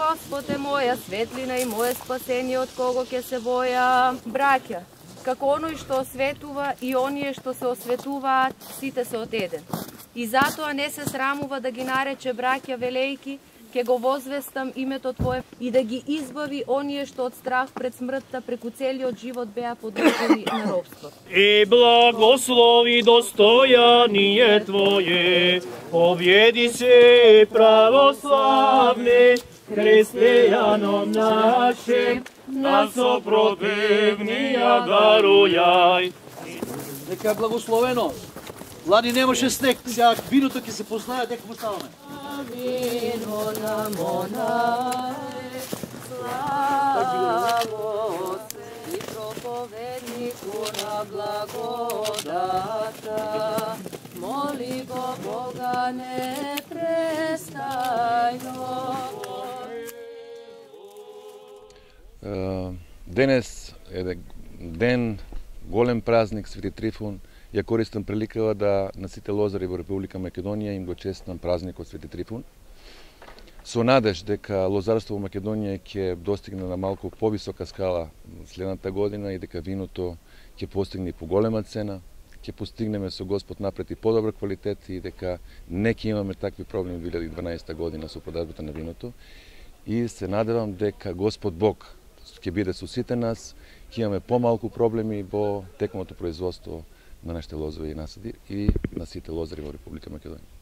Господ е моја светлина и моje спасение, од кого ќе се боја. Браќа, како оној што осветува и оние што се осветуваат, сите се од еден. И затоа не се срамува да ги нарече браќа велејки, ке го возвестам името Твое и да ги избави оние што од страх пред смртта преку целиот живот беа подложени на робство. И благослови достојание Твое, победи се православни, христијаном нашим, на сопротивнија дарујај. Нека е благословено. Лани немаше снег, сега виното ќе се познаја, дека му ставаме. Вино на монае, славо се и проповеднику на благодата, моли го Бога непрестајно. Денес е ден, голем празник, Свети Трифун. Ја користам приликава да на сите лозари во Република Македонија им го честитам празникот Свети Трифун. Со надеж дека лозарство во Македонија ќе достигне на малку повисока скала следната година и дека виното ќе постигне поголема цена, ќе постигнеме со Господ напред и подобар квалитет и дека не ќе имаме такви проблеми 2012 година со продажбата на виното. И се надевам дека Господ Бог ќе биде со сите нас, ќе имаме помалку проблеми во текмото производство на нашите лозови и насади и на сите лозари во Република Македонија.